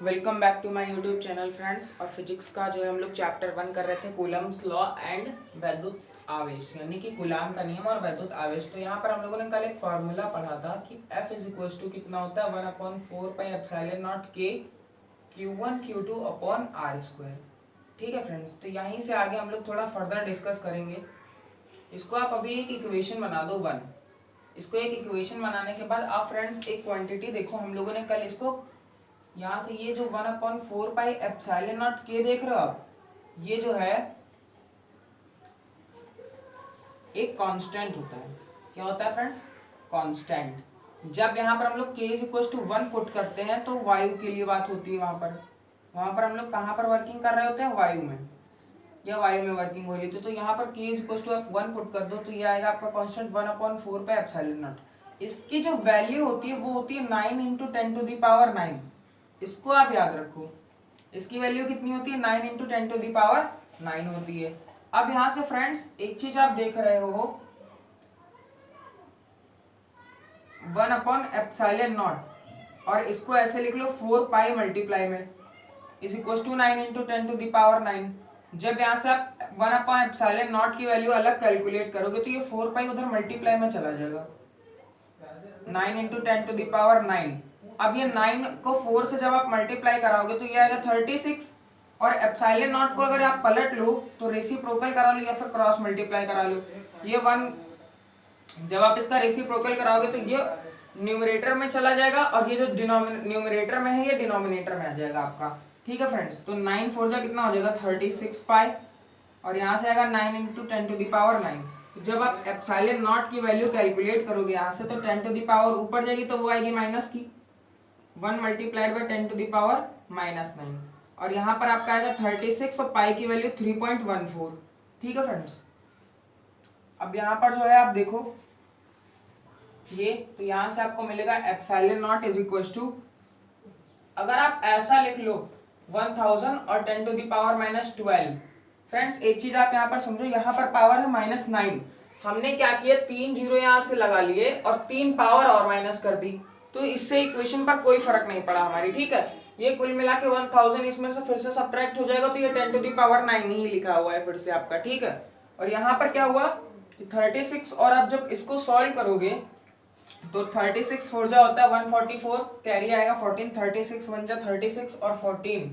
Welcome back to my YouTube channel friends. और physics का जो है हम लोग चैप्टर 1 कर रहे थे, कूलम्स लॉ एंड वैद्युत आवेश, यानी कि कूलाम का नियम और वैद्युत आवेश। तो यहाँ पर हम लोगों ने कल एक फॉर्मूला पढ़ा था कि F इज इक्वल टू कितना होता है 1/4 pi epsilon not K Q1 Q2 upon R square. ठीक है फ्रेंड्स, तो यहीं से आगे हम लोग थोड़ा फर्दर डिस्कस करेंगे। इसको आप अभी एक इक्वेशन बना दो 1। इसको एक इक्वेशन बनाने के बाद आप फ्रेंड्स एक क्वांटिटी देखो, हम लोगों ने कल इसको यहां से ये जो 1/4 पाई एप्सिलॉन नॉट के देख रहे हो आप, ये जो है एक कांस्टेंट होता है। क्या होता है फ्रेंड्स? कांस्टेंट। जब यहाँ पर हम लोग k is equal to 1 put करते हैं तो वायु के लिए बात होती है। वहां पर हम लोग कहाँ पर वर्किंग कर रहे होते हैं? वायु में, या वायु में वर्किंग हो रही थी। तो यहाँ पर k इज इक्वल टू आप 1 पुट कर दो तो ये आएगा आपका कांस्टेंट 1/4 पाई एप्सिलॉन नॉट। इसकी जो वैल्यू होती है वो होती है 9 इंटू 10⁹ इसको आप याद रखो। इसकी वैल्यू कितनी होती है? 9 इंटू 10⁹ होती है। अब यहां से फ्रेंड्स एक चीज आप देख रहे हो, 1/एप्सिलॉन नॉट, और इसको ऐसे लिख लो 4 पाई मल्टीप्लाई में इज इक्वल टू 9 इंटू 10⁹। जब यहाँ से आप 1/एप्सिलॉन नॉट की वैल्यू अलग कैलकुलेट करोगे तो ये 4 पाई उधर मल्टीप्लाई में चला जाएगा, 9 इंटू 10⁹। अब ये 9 को 4 से जब आप मल्टीप्लाई कराओगे तो ये आएगा 36, और एप्सिलॉन नॉट को अगर आप पलट लो तो रेसिप्रोकल करा लो या फिर क्रॉस मल्टीप्लाई करा लो। ये 1 जब आप इसका रेसिप्रोकल कराओगे तो ये न्यूमरेटर में चला जाएगा, और ये जो न्यूमरेटर में है ये डिनोमिनेटर में आ जाएगा आपका। ठीक है फ्रेंड्स, तो 9 4 जा कितना हो जाएगा 36 पाई, और यहाँ से आएगा 9 इंटू 10⁹। जब आप एप्सिलॉन नॉट की वैल्यू कैलकुलेट करोगे यहाँ से तो 10 ऊपर जाएगी तो वो आएगी माइनस की 1 मल्टीप्लाइड बाई 10⁻⁻9, और यहाँ पर आपका आएगा 36 और पाई की वैल्यू 3.14। ठीक है फ्रेंड्स, अब यहाँ पर जो है आप देखो ये, तो यहाँ से आपको मिलेगा epsilon naught is equal to, अगर आप ऐसा लिख लो 1000 और 10⁻⁻12। फ्रेंड्स एक चीज आप यहाँ पर समझो, यहाँ पर पावर है -9, हमने क्या किया 3 जीरो यहाँ से लगा लिए और 3 पावर और माइनस कर दी, तो इससे इक्वेशन पर कोई फर्क नहीं पड़ा हमारी। ठीक है, ये कुल मिला के 1000 इसमें से फिर से सब्ट्रैक्ट हो जाएगा तो ये 10⁻9 ही लिखा हुआ है फिर से आपका। ठीक है, और यहाँ पर क्या हुआ 36, और अब जब इसको सॉल्व करोगे तो 36 4 जा होता है 144, कैरी आएगा 14, 36 1 जा 36 और 14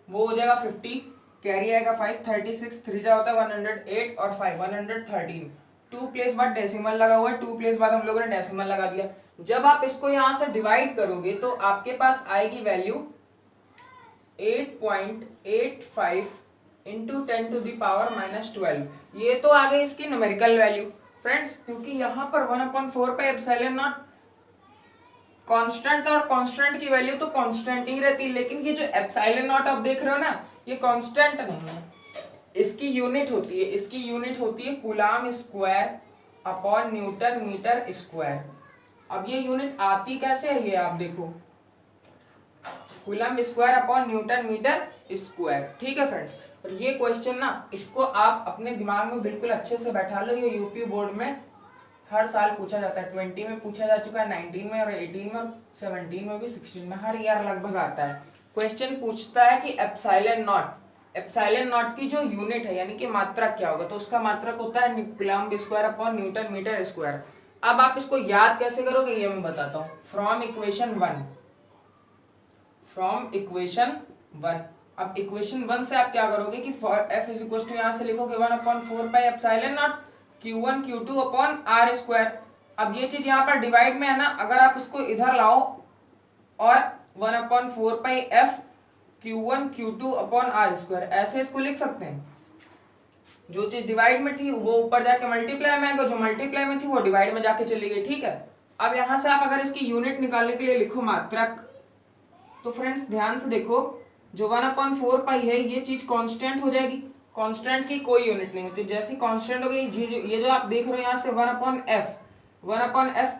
वो हो जाएगा 50, कैरी आएगा 5, 36 3 जा होता है 108 और 5 113। 2 प्लेस बाद डेसिमल लगा हुआ है, 2 प्लेस बाद हम लोगों ने डेसिमल लगा दिया। जब आप इसको यहां से डिवाइड करोगे तो आपके पास आएगी वैल्यू 8.85 इंटू 10⁻⁻12। ये तो आ गई इसकी न्यूमेरिकल वैल्यू फ्रेंड्स, क्योंकि यहाँ पर 1/4 पाई एप्सिलॉन नॉट कांस्टेंट था, और कांस्टेंट की वैल्यू तो कांस्टेंट ही रहती है, लेकिन ये जो एप्सिलॉन नॉट आप देख रहे हो ना ये कांस्टेंट नहीं है, इसकी यूनिट होती है, इसकी यूनिट होती है coulomb square upon newton metre square. अब ये यूनिट आती कैसे है ये आप देखो, coulomb square upon newton metre square. ठीक है फ्रेंड्स, और ये क्वेश्चन ना इसको आप अपने दिमाग में बिल्कुल अच्छे से बैठा लो, ये यूपी बोर्ड में हर साल पूछा जाता है, 20 में पूछा जा चुका है, 19 में और 18 में और 17 में भी, 16 में, हर ईयर लगभग आता है। क्वेश्चन पूछता है कि एप्सिलॉन नॉट की जो यूनिट है यानी कि मात्रक क्या होगा, तो उसका मात्रक होता है coulomb square upon newton metre square. अब आप इसको याद कैसे करोगे ये मैं बताता हूँ। फ्रॉम इक्वेशन 1, अब इक्वेशन 1 से आप क्या करोगे कि F इज इक्वल टू यहाँ से लिखोगे 1/4 pi epsilon not Q1 Q2 upon R square. अब ये चीज यहाँ पर डिवाइड में है ना, अगर आप इसको इधर लाओ और 1/4 पाई F Q1 Q2 upon R square ऐसे इसको लिख सकते हैं। जो चीज डिवाइड में थी वो ऊपर जाके मल्टीप्लाई में आएगा, जो मल्टीप्लाई में थी वो डिवाइड में जाके चली गई। ठीक है, अब यहां से आप अगर इसकी यूनिट निकालने के लिए लिखो मात्रक, तो फ्रेंड्स ध्यान से देखो जो 1/4 पाई है ये चीज कांस्टेंट हो जाएगी, कांस्टेंट की कोई यूनिट नहीं होती, जैसी कांस्टेंट हो गई ये जो आप देख रहे हो यहाँ से 1/f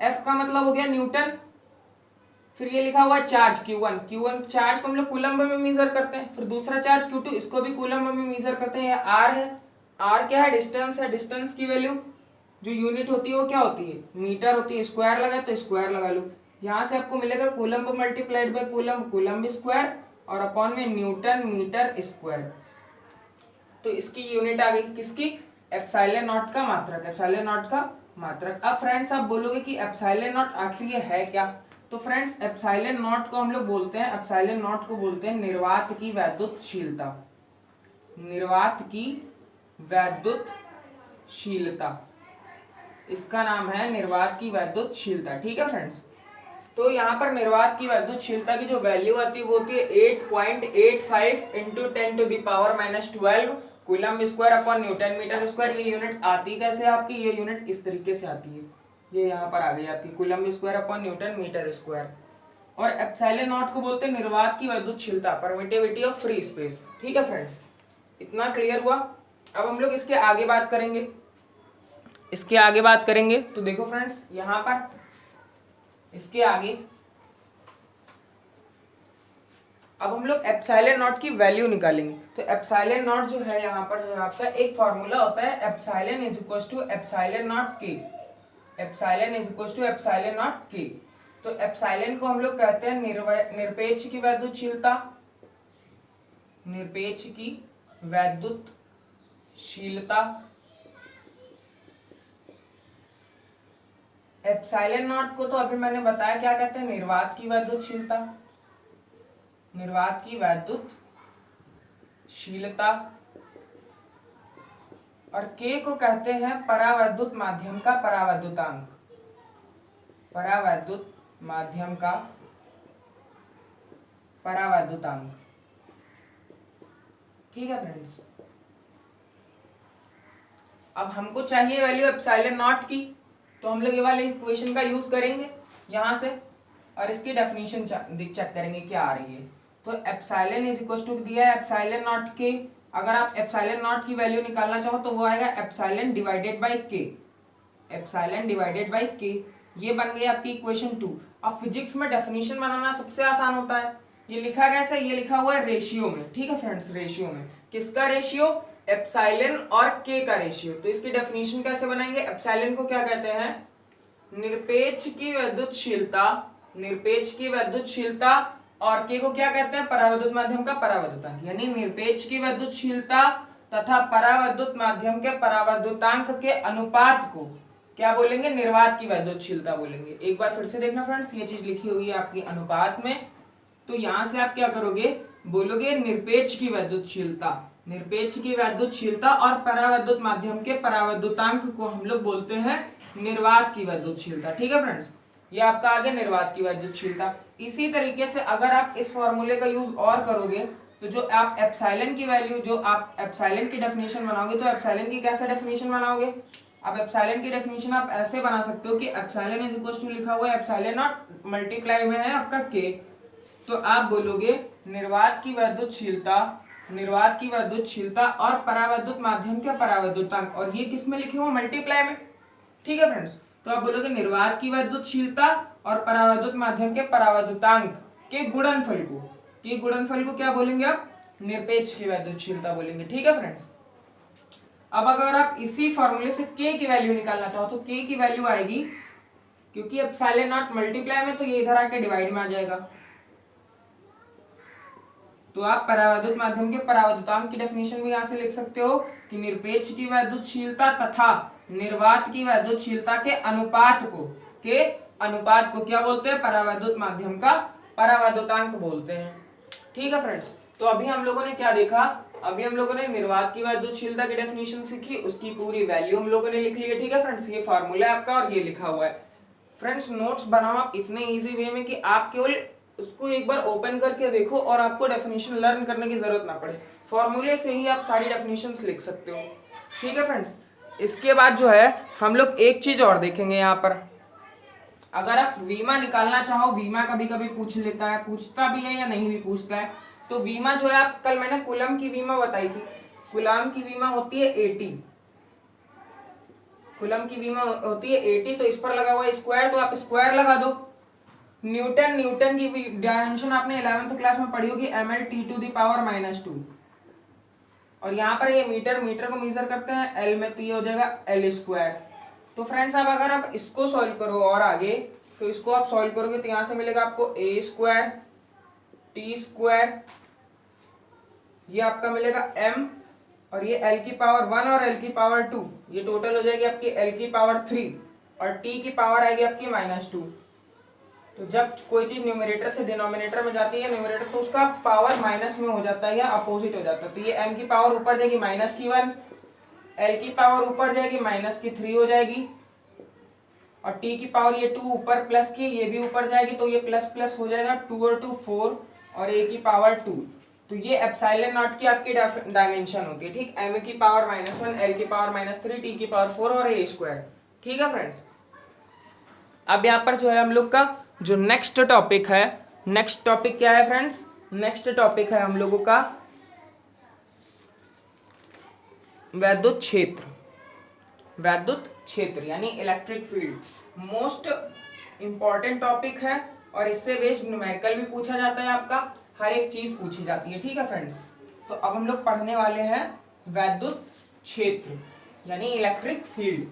f का मतलब हो गया न्यूटन, फिर ये लिखा हुआ है चार्ज Q1 चार्ज को हम लोग कूलम्ब में मेजर करते हैं, फिर दूसरा चार्ज Q2 इसको भी कूलम्ब में मेजर करते हैं। R है, R क्या है? डिस्टेंस है, डिस्टेंस की वैल्यू जो यूनिट होती है वो क्या होती है? मीटर होती है। स्क्वायर लगा तो स्क्वायर लगा लो, यहाँ से आपको मिलेगा coulomb multiplied by coulomb square, और अपॉन में न्यूटन मीटर स्क्वायर। तो इसकी यूनिट आ गई किसकी, एप्सिलॉन नॉट का मात्रक, एप्सिलॉन नॉट का मात्रक। अब फ्रेंड्स आप बोलोगे कि एप्सिलॉन नॉट आखिर ये है क्या, तो फ्रेंड्स एप्सिलॉन नॉट को हम लोग बोलते हैं, एप्सिलॉन नॉट को बोलते हैं निर्वात की वैद्युतशीलता, निर्वात की वैद्युतशीलता, इसका नाम है निर्वात की वैद्युतशीलता। ठीक है फ्रेंड्स, तो यहाँ पर निर्वात की वैद्युतशीलता की जो वैल्यू आती है वो होती है 8.85 into 10 to the power -12 coulomb square upon newton metre square. ये यूनिट आती कैसे आपकी, ये यूनिट इस तरीके से आती है, ये यहाँ पर आ गई आपकी coulomb square upon newton metre square. और एप्सिलॉन नॉट को बोलते हैं निर्वात की वैद्युतशीलता, परमिटिविटी ऑफ फ्री स्पेस। ठीक है फ्रेंड्स, इतना क्लियर हुआ। अब हम लोग इसके आगे बात करेंगे, इसके आगे बात करेंगे तो देखो फ्रेंड्स यहाँ पर इसके आगे अब हम लोग एप्सिलॉन नॉट की वैल्यू निकालेंगे। तो एप्सिलॉन नॉट जो है यहाँ पर जो आपका एक फॉर्मूला होता है, epsilon is equal to epsilon naught K, epsilon is equal to epsilon naught K. तो एप्सिलॉन को हम लोग कहते हैं निरपेक्ष की वैद्युतशीलता, निरपेक्ष की वैद्युतशीलता। एप्सिलॉन नॉट को तो अभी मैंने बताया क्या कहते हैं, निर्वात की वैद्युतशीलता, निर्वात की वैद्युतशीलता। और के को कहते हैं परावैद्युत माध्यम का परावैद्युतांक, परावैद्युत माध्यम का परावैद्युतांक। ठीक है फ्रेंड्स, अब हमको चाहिए वैल्यू एप्सिलॉन नॉट की, तो हम लोग ये वाले इक्वेशन का यूज करेंगे यहां से और इसकी डेफिनेशन चेक करेंगे क्या आ रही है। तो एप्सिलॉन इज इक्वल टू दिया है एप्सिलॉन नॉट के, अगर आप एप्सिलॉन नॉट की वैल्यू निकालना चाहो तो वो आएगा एप्सिलॉन डिवाइडेड बाय के, एप्सिलॉन डिवाइडेड बाय के। ये बन गई आपकी इक्वेशन 2। अब फिजिक्स में डेफिनेशन बनाना सबसे आसान होता है, ये लिखा कैसे, ये लिखा हुआ है रेशियो में। ठीक है फ्रेंड्स, रेशियो में, किसका रेशियो, एप्सिलॉन और के का रेशियो। तो इसकी डेफिनेशन कैसे बनाएंगे, एप्सिलॉन को क्या कहते हैं, निरपेक्ष की वैद्युतशीलता, निरपेक्ष की वैद्युतशीलता, और के को क्या कहते हैं, परावैद्युत माध्यम का परावैद्युतांक। यानी निरपेक्ष की वैद्युतशीलता तथा परावैद्युत माध्यम के परावैद्युतांक के अनुपात को क्या बोलेंगे, निर्वात की वैद्युतशीलता बोलेंगे। एक बार फिर से देखना फ्रेंड्स, ये चीज लिखी हुई है आपकी अनुपात में, तो यहां से आप क्या करोगे, बोलोगे निरपेक्ष की वैद्युतशीलता, निरपेक्ष की वैद्युतशीलता और परावैद्युत माध्यम के परावैद्युतांक को हम लोग बोलते हैं निर्वात की वैद्युतशीलता। ठीक है फ्रेंड्स, ये आपका आगे निर्वात की वैद्युतशीलता। इसी तरीके से अगर आप इस फॉर्मूले का यूज और करोगे तो जो आप एप्सिलॉन की वैल्यू, जो आप एप्सिलॉन की डेफिनेशन बनाओगे, तो एप्सिलॉन की कैसे डेफिनेशन बनाओगे, अब एप्सिलॉन की डेफिनेशन आप ऐसे बना सकते हो कि एप्सिलॉन इज इक्वल टू लिखा हुआ है एप्सिलॉन नॉट मल्टीप्लाई में है आपका के, तो आप बोलोगे निर्वात की वैद्युतशीलता, निर्वात की वैद्युतशीलता और परावैद्युत माध्यम के परावैद्युतांक, और ये किस में लिखे हुए, मल्टीप्लाई में। ठीक है फ्रेंड्स, तो आप बोलोगे निर्वात की वैद्युतशीलता और परावैद्युत माध्यम के परावैद्युतांक के गुणनफल को, के गुणनफल को क्या बोलेंगे आप, निरपेक्ष की वैद्युतशीलता बोलेंगे। ठीक है फ्रेंड्स, अब अगर आप इसी फॉर्मूले से के की वैल्यू निकालना चाहो तो के की वैल्यू आएगी, क्योंकि एप्सिलॉन नॉट मल्टीप्लाई में, तो ये इधर आके डिवाइड में आ जाएगा। तो आप परावैद्युत माध्यम के परावैद्युतांक की डेफिनेशन भी यहां से लिख सकते हो कि निरपेक्ष की वैद्युतशीलता तथा निर्वात की वैद्युतशीलता के अनुपात को, के अनुपात को क्या बोलते हैं, परावैद्युत माध्यम का परावैद्युतांक बोलते हैं। ठीक है फ्रेंड्स, तो अभी हम लोगों ने क्या देखा, अभी हम लोगों ने निर्वात की वैद्युतशीलता की डेफिनेशन सीखी, उसकी पूरी वैल्यू हम लोगों ने लिख ली है। ठीक है फ्रेंड्स, ये फार्मूला है आपका और ये लिखा हुआ है। फ्रेंड्स नोट्स बनाओ आप इतने इजी वे में कि आप केवल उसको एक बार ओपन करके देखो और आपको डेफिनेशन लर्न करने की जरूरत ना पड़े, फॉर्मूले से ही आप सारी डेफिनेशंस लिख सकते हो। ठीक है फ्रेंड्स, इसके बाद जो है हम लोग एक चीज और देखेंगे यहाँ पर, अगर आप वीमा निकालना चाहो, वीमा कभी कभी पूछ लेता है, पूछता भी है या नहीं भी पूछता है, तो वीमा जो है आप, कल मैंने कूलम की वीमा बताई थी, कूलम की वीमा होती है 80, कूलम की वीमा होती है 80, तो इस पर लगा हुआ है स्क्वायर, तो आप स्क्वायर लगा दो। न्यूटन, न्यूटन की डायमेंशन आपने 11th क्लास में पढ़ी होगी, ml T⁻⁻², और यहाँ पर ये मीटर, मीटर को मेजर करते हैं एल में, तो ये हो जाएगा L²। तो फ्रेंड्स अब अगर आप इसको सॉल्व करो और आगे, तो इसको आप सॉल्व करोगे तो यहाँ से मिलेगा आपको a², टी स्क्वायर, ये आपका मिलेगा m, और ये l की पावर 1 और l की पावर 2, ये टोटल हो जाएगी आपकी l की पावर 3, और t की पावर आएगी आपकी -2। तो जब कोई चीज न्यूमरेटर से डिनोमिनेटर में जाती है न्यूमरेटर, तो उसका पावर माइनस में हो जाता है या अपोजिट हो जाता है। तो ये m की पावर ऊपर जाएगी -1, l की पावर ऊपर जाएगी -3 हो जाएगी, और t की पावर ये 2 ऊपर प्लस की, ये भी ऊपर जाएगी, तो ये प्लस प्लस हो जाएगा, 2 और 2 4, और a की पावर 2। तो ये एप्सिलॉन नॉट की आपकी डायमेंशन होती है, ठीक। m की पावर -1, l की पावर -3, t की पावर 4 और a स्क्वायर, ठीक है फ्रेंड्स। अब यहाँ पर जो है हम लोग का जो नेक्स्ट टॉपिक है, नेक्स्ट टॉपिक क्या है फ्रेंड्स, नेक्स्ट टॉपिक है हम लोगों का वैद्युत क्षेत्र। वैद्युत क्षेत्र यानी electric field most important topic है, और इससे बेस्ड न्यूमेरिकल भी पूछा जाता है, आपका हर एक चीज पूछी जाती है, ठीक है फ्रेंड्स। तो अब हम लोग पढ़ने वाले हैं वैद्युत क्षेत्र यानी इलेक्ट्रिक फील्ड।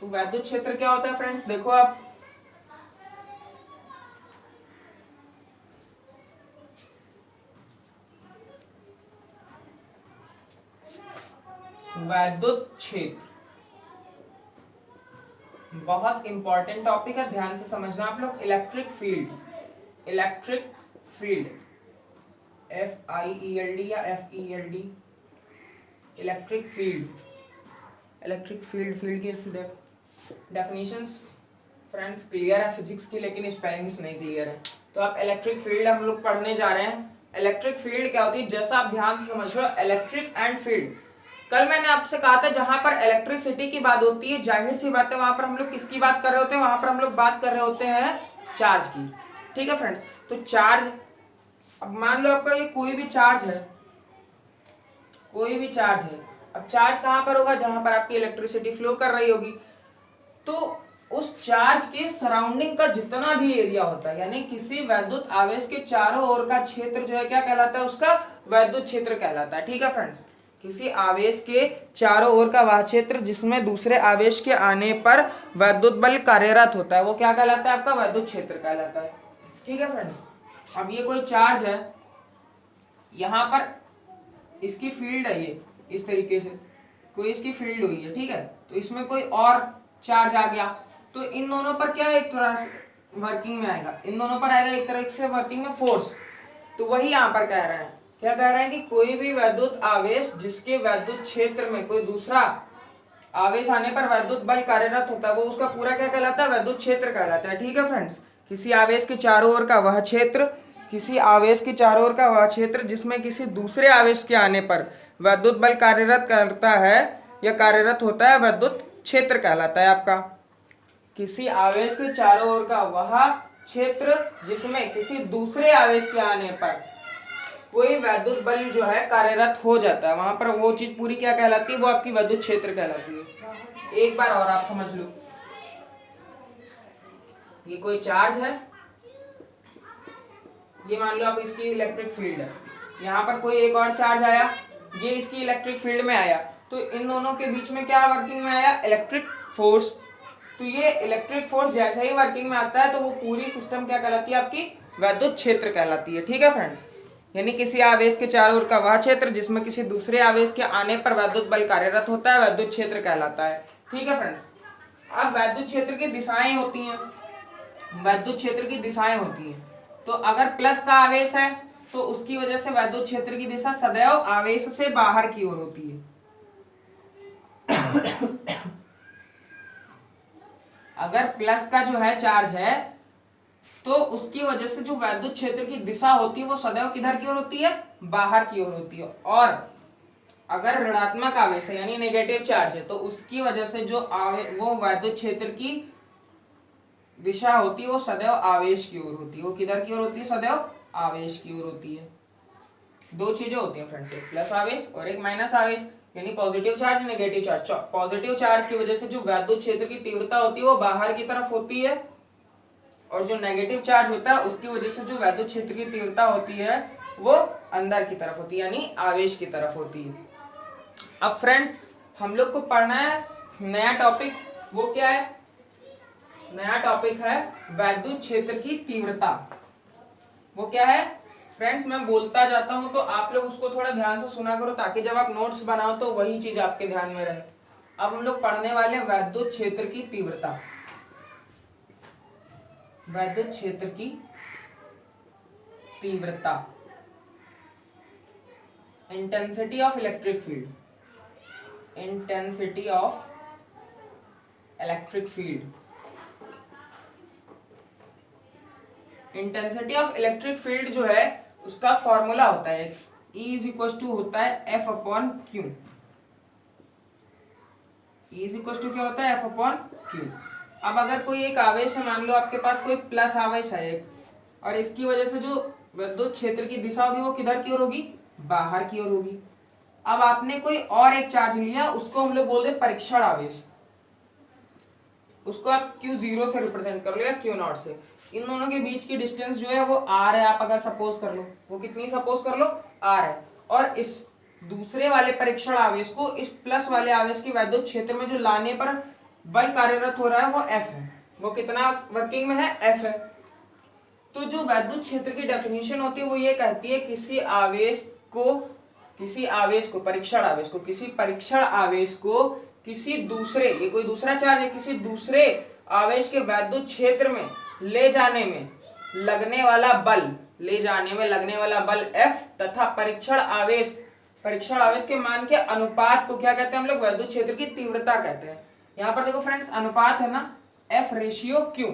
तो वैद्युत क्षेत्र क्या होता है फ्रेंड्स, देखो आप, वैद्युत क्षेत्र बहुत इंपॉर्टेंट टॉपिक है, ध्यान से समझना आप लोग। Electric field, electric field FIELD या FELD, electric field, electric field, field की डेफिनेशंस फ्रेंड्स क्लियर है फिजिक्स की, लेकिन स्पेलिंग्स नहीं क्लियर है। तो आप इलेक्ट्रिक फील्ड हम लोग पढ़ने जा रहे हैं। इलेक्ट्रिक फील्ड क्या होती है, जैसा आप ध्यान से समझ लो, इलेक्ट्रिक एंड फील्ड। कल मैंने आपसे कहा था जहां पर इलेक्ट्रिसिटी की बात होती है, जाहिर सी बात है वहां पर हम लोग किसकी बात कर रहे होते हैं, वहां पर हम लोग बात कर रहे होते हैं चार्ज की, ठीक है फ्रेंड्स। तो चार्ज, अब मान लो आपका ये कोई भी चार्ज है, कोई भी चार्ज है, अब चार्ज कहां पर होगा, जहां पर आपकी इलेक्ट्रिसिटी फ्लो कर रही होगी। तो उस चार्ज के सराउंडिंग का जितना भी एरिया होता है, यानी किसी वैद्युत आवेश के चारों ओर का क्षेत्र जो है क्या कहलाता है, उसका वैद्युत क्षेत्र कहलाता है, ठीक है फ्रेंड्स। किसी आवेश के चारों ओर का वह क्षेत्र जिसमें दूसरे आवेश के आने पर वैद्युत बल कार्यरत होता है, वो क्या कहलाता है, आपका वैद्युत क्षेत्र कहलाता है, ठीक है फ्रेंड्स। अब ये कोई चार्ज है, यहां पर इसकी फील्ड है, ये इस तरीके से कोई इसकी फील्ड हुई है, ठीक है। तो इसमें कोई और चार्ज आ गया, तो इन दोनों पर क्या एक तरह से वर्किंग में आएगा, इन दोनों पर आएगा एक तरह से वर्किंग में फोर्स। तो वही यहाँ पर कह रहे हैं, क्या कह रहे हैं कि कोई भी वैद्युत आवेश जिसके वैद्युत क्षेत्र में कोई दूसरा आवेश आने पर वैद्युत बल कार्यरत होता है, वो उसका पूरा क्या कहलाता है, वैद्युत क्षेत्र कहलाता है, ठीक है फ्रेंड्स। किसी आवेश के चारों ओर का वह क्षेत्र, किसी आवेश के चारों ओर का वह क्षेत्र जिसमें किसी दूसरे आवेश के आने पर वैद्युत बल कार्यरत करता है या कार्यरत होता है, वैद्युत क्षेत्र कहलाता है आपका। किसी आवेश के चारों ओर का वह क्षेत्र जिसमें किसी दूसरे आवेश के आने पर कोई वैद्युत बल जो है कार्यरत हो जाता है, वहां पर वो चीज पूरी क्या कहलाती है, वो आपकी वैद्युत क्षेत्र कहलाती है। एक बार और आप समझ लो, ये कोई चार्ज है, ये मान लो आप इसकी इलेक्ट्रिक फील्ड है, यहाँ पर कोई एक और चार्ज आया, ये इसकी इलेक्ट्रिक फील्ड में आया, तो इन दोनों के बीच में क्या वर्किंग में आया, इलेक्ट्रिक फोर्स। तो ये इलेक्ट्रिक फोर्स जैसे ही वर्किंग में आता है तो वो पूरी सिस्टम क्या कहलाती है, आपकी वैद्युत क्षेत्र कहलाती है, ठीक है फ्रेंड्स। यानी किसी आवेश के चारों ओर का वह क्षेत्र जिसमें किसी दूसरे आवेश के आने पर वैद्युत बल कार्यरत होता है, वैद्युत क्षेत्र कहलाता है, ठीक है फ्रेंड्स। अब वैद्युत क्षेत्र की दिशाएं होती हैं, वैद्युत क्षेत्र की दिशाएं होती हैं। तो अगर प्लस का आवेश है तो उसकी वजह से वैद्युत क्षेत्र की दिशा सदैव आवेश से बाहर की ओर होती है। अगर प्लस का जो है चार्ज है तो उसकी वजह से जो वैद्युत क्षेत्र की दिशा होती है वो सदैव किधर की ओर होती है, बाहर की ओर होती है। और अगर ऋणात्मक आवेश है यानी नेगेटिव चार्ज है तो उसकी वजह से जो वो वैद्युत क्षेत्र की दिशा होती है वो सदैव आवेश की ओर होती है। वो किधर की ओर होती है, सदैव आवेश की ओर होती है। दो चीजें होती हैं फ्रेंड्स, एक प्लस आवेश और एक माइनस आवेश, यानी positive charge, negative charge. Positive charge की वजह से जो वैद्युत क्षेत्र की तीव्रता होती है वो बाहर की तरफ होती है, और जो नेगेटिव चार्ज होता है उसकी वजह से जो वैद्युत क्षेत्र की तीव्रता होती है वो अंदर की तरफ होती है, यानी आवेश की तरफ होती है। अब फ्रेंड्स हम लोग को पढ़ना है नया टॉपिक, वो क्या है, नया टॉपिक है वैद्युत क्षेत्र की तीव्रता। वो क्या है फ्रेंड्स, मैं बोलता जाता हूं तो आप लोग उसको थोड़ा ध्यान से सुना करो, ताकि जब आप नोट्स बनाओ तो वही चीज आपके ध्यान में रहे। अब हम लोग पढ़ने वाले हैं वैद्युत क्षेत्र की तीव्रता। वैद्युत क्षेत्र की तीव्रता, intensity of electric field, intensity of electric field. Intensity of electric field जो है उसका फॉर्मूला होता है E इज इक्वल टू होता है F upon Q। E is equal to क्या होता है F अपॉन Q। अब अगर कोई एक आवेश है, मान लो आपके पास कोई प्लस आवेश है एक, और इसकी वजह से जो विद्युत क्षेत्र की दिशा होगी वो किधर की ओर होगी, बाहर की ओर होगी। अब आपने कोई और एक चार्ज लिया, उसको हम लोग बोलते हैं परीक्षण आवेश, उसको आप Q0 से रिप्रेजेंट कर लो या Q0 से। इन दोनों के बीच की डिस्टेंस जो है वो R है, आप अगर सपोज कर लो, वो कितनी सपोज कर लो, R है। और इस दूसरे वाले परीक्षण आवेश को इस प्लस वाले आवेश के वैद्युत क्षेत्र में जो लाने पर बल कार्यरत हो रहा है वो F है। वो कितना वर्किंग में है, F है। तो जो वैद्युत क्षेत्र की डेफिनेशन होती है वो ये कहती है किसी परीक्षण आवेश को किसी दूसरे, ये कोई दूसरा चार्ज है, किसी दूसरे आवेश के वैद्युत क्षेत्र में ले जाने में लगने वाला बल F तथा परीक्षण आवेश के मान के अनुपात को क्या कहते हैं हम लोग, वैद्युत क्षेत्र की तीव्रता कहते हैं। यहाँ पर देखो फ्रेंड्स, अनुपात है ना, F रेशियो Q,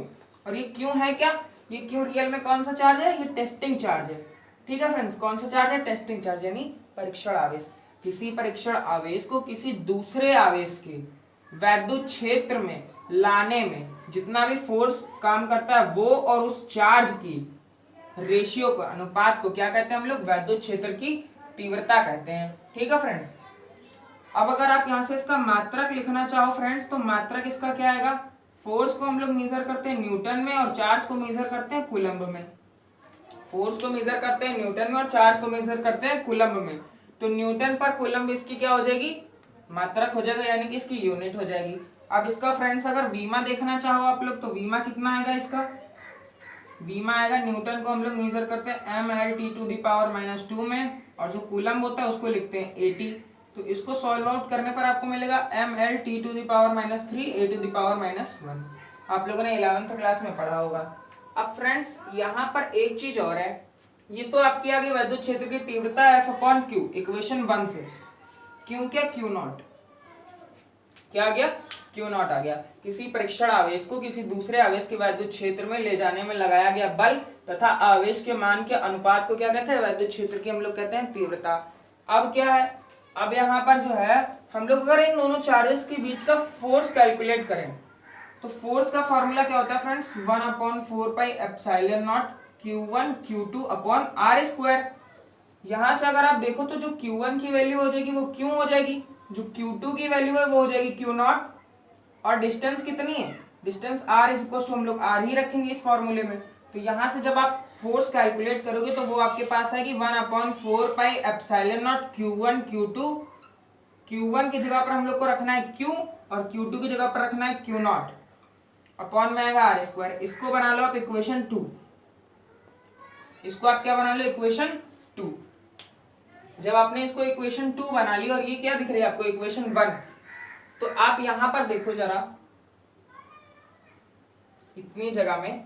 और ये Q है क्या, ये Q रियल में कौन सा चार्ज है, ये टेस्टिंग चार्ज है। ठीक है फ्रेंड्स, कौन सा चार्ज है, टेस्टिंग चार्ज, यानी परीक्षण आवेश। किसी परीक्षण आवेश को किसी दूसरे आवेश के वैद्युत क्षेत्र में लाने में जितना भी फोर्स काम करता है वो और उस चार्ज की रेशियो को, अनुपात को क्या कहते हैं हम लोग, वैद्युत क्षेत्र की तीव्रता कहते हैं। ठीक है फ्रेंड्स। अब अगर आप यहां से इसका मात्रक लिखना चाहो फ्रेंड्स, तो मात्रक इसका क्या आएगा, फोर्स को हम लोग मेजर करते हैं न्यूटन में और चार्ज को मेजर करते हैं कूलम्ब में। फोर्स को मेजर करते हैं न्यूटन में और चार्ज को मेजर करते हैं कूलम्ब में। तो न्यूटन पर कूलम्ब इसकी क्या हो जाएगी, मात्रक हो जाएगा, यानी कि इसकी यूनिट हो जाएगी। अब इसका फ्रेंड्स अगर वीमा देखना चाहो आप लोग, तो वीमा कितना आएगा इसका, वीमा आएगा, न्यूटन को हम लोग मेजर करते हैं mL/T⁻⁻2 में, और जो कूलम्ब होता है उसको लिखते हैं 80। तो इसको सॉल्व आउट करने पर आपको मिलेगा mL/T⁻³ A⁻1। आप लोगों ने 11th क्लास में पढ़ा होगा। अब फ्रेंड्स यहाँ पर एक चीज और है, ये तो आपकी आ गई वैद्युत क्षेत्र की तीव्रता F अपॉन Q इक्वेशन 1 से। क्यों क्या, Q0 क्या आ गया, Q0 आ गया। किसी परीक्षण आवेश को किसी दूसरे आवेश के वैद्युत क्षेत्र में ले जाने में लगाया गया बल तथा आवेश के मान के अनुपात को क्या कहते हैं, वैद्युत क्षेत्र की हम लोग कहते हैं तीव्रता। अब क्या है, अब यहाँ पर जो है हम लोग अगर इन दोनों चार्जेस के बीच का फोर्स कैलकुलेट करें, तो फोर्स का फॉर्मूला क्या होता है friends, 1/4πε0 Q1 Q2 upon R²। यहां से अगर आप देखो तो जो Q1 की वैल्यू हो जाएगी वो Q हो जाएगी, जो Q2 की वैल्यू है वो हो जाएगी Q0, और डिस्टेंस कितनी है, distance R is equal to हम लोग R ही रखेंगे इस फॉर्मूले में। तो यहां से जब आप फोर्स कैलकुलेट करोगे तो वो आपके पास आएगी 1/4πε0 Q1 Q2। Q1 की जगह पर हम लोग को रखना है Q और Q2 की जगह पर रखना है Q0, अपॉन में आएगा R²। इसको बना लो आप इक्वेशन 2, इसको आप क्या बना लो, इक्वेशन 2। जब आपने इसको इक्वेशन 2 बना ली और ये क्या दिख रही है आपको, इक्वेशन 1, तो आप यहां पर देखो जरा, इतनी जगह में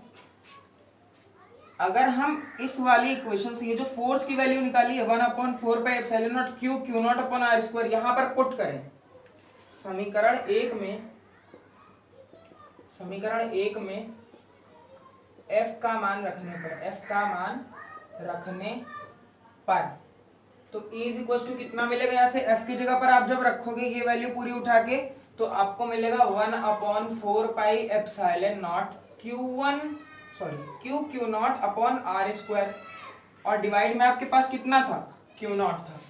अगर हम इस वाली इक्वेशन से ये जो फोर्स की वैल्यू निकाली है 1/4πε0 Q0 अपॉन R², यहां पर पुट करें समीकरण 1 में F का मान रखने पर तो E इज इक्वल टू कितना मिलेगा, यहाँ से F की जगह पर आप जब रखोगे ये वैल्यू पूरी उठा के, तो आपको मिलेगा 1/4πε0 Q0 अपॉन R², और डिवाइड में आपके पास कितना था, Q0 था।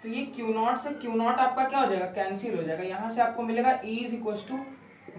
तो ये Q0 से Q0 आपका क्या हो जाएगा, कैंसिल हो जाएगा। यहाँ से आपको मिलेगा E is equal to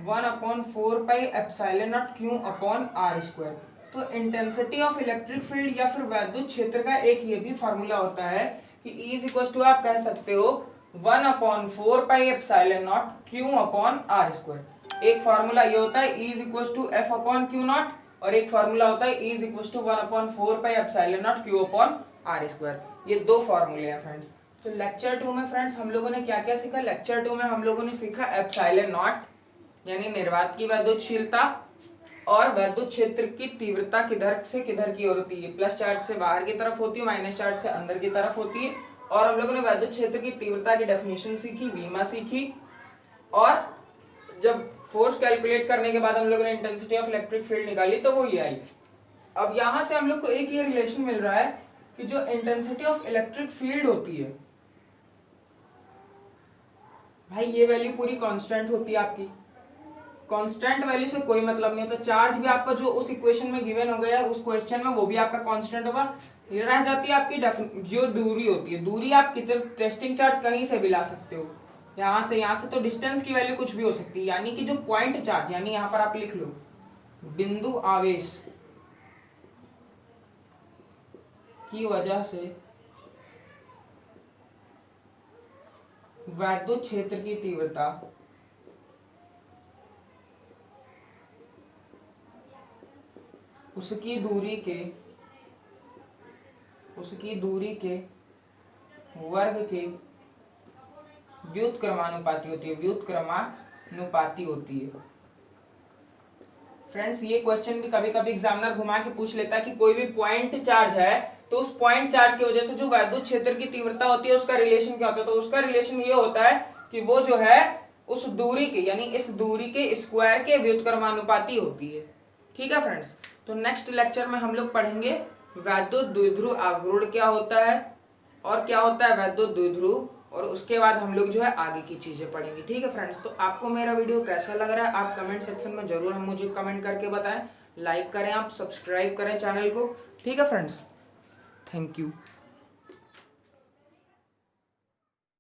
1/4πε0 Q upon R²। तो इंटेंसिटी ऑफ इलेक्ट्रिक फील्ड या फिर वैद्युत क्षेत्र का एक ये भी फॉर्मूला होता है कि E इज इक्वल टू आप कह सकते हो 1/4πε0 Q अपॉन R²। एक फॉर्मूला ये होता है E is equal to F upon Q0, और एक फार्मूला होता है E इक्वल टू 1/4πε0 Q/r²। ये दो फार्मूले हैं फ्रेंड्स। तो लेक्चर 2 में फ्रेंड्स हम लोगों ने क्या क्या सीखा? लेक्चर 2 में हम लोगों ने सीखा ε0 यानी निर्वात की वैद्युतशीलता और वैद्युत क्षेत्र की तीव्रता किधर से किधर की ओर होती है, प्लस चार्ज से बाहर की तरफ होती है, माइनस चार्ज से अंदर की तरफ होती है। और हम लोगों ने वैद्युत क्षेत्र की तीव्रता की डेफिनेशन सीखी, वीमा सीखी। और जब फोर्स कैलकुलेट करने के बाद हम लोगों ने इंटेंसिटी ऑफ इलेक्ट्रिक फील्ड निकाली तो वो ये आई। अब यहां से हम लोग को एक ये रिलेशन मिल रहा है कि जो इंटेंसिटी ऑफ इलेक्ट्रिक फील्ड होती है भाई, ये वैल्यू पूरी कांस्टेंट होती है आपकी। कांस्टेंट वैल्यू से कोई मतलब नहीं होता। चार्ज भी आपका जो उस इक्वेशन में गिवन हो गया उस क्वेश्चन में, वो भी आपका कांस्टेंट होगा। ये रह जाती है आपकी जो दूरी होती है। दूरी आप कितने टेस्टिंग चार्ज कहीं से भी ला सकते हो, यहाँ से तो डिस्टेंस की वैल्यू कुछ भी हो सकती है। यानी कि जो पॉइंट चार्ज, यानी यहाँ पर आप लिख लो बिंदु आवेश की वजह से वैद्युत क्षेत्र की तीव्रता उसकी दूरी के वर्ग के व्युत्क्रमानुपाती होती है। फ्रेंड्स ये क्वेश्चन भी कभी कभी एग्जामिनर घुमा के पूछ लेता है कि कोई भी पॉइंट चार्ज है तो उस पॉइंट चार्ज की वजह से जो वैद्युत क्षेत्र की तीव्रता होती है उसका रिलेशन क्या होता है? तो उसका रिलेशन ये होता है कि वो जो है उस दूरी के, यानी इस दूरी के स्क्वायर के व्युत्क्रमानुपाती होती है। ठीक है फ्रेंड्स, तो नेक्स्ट लेक्चर में हम लोग पढ़ेंगे वैद्युत द्विध्रुव आघूर्ण क्या होता है और क्या होता है वैद्युत द्विध्रुव, और उसके बाद हम लोग जो है आगे की चीजें पढ़ेंगे। ठीक है फ्रेंड्स, तो आपको मेरा वीडियो कैसा लग रहा है आप कमेंट सेक्शन में जरूर हम मुझे कमेंट करके बताएं। लाइक करें, आप सब्सक्राइब करें चैनल को। ठीक है फ्रेंड्स, थैंक यू।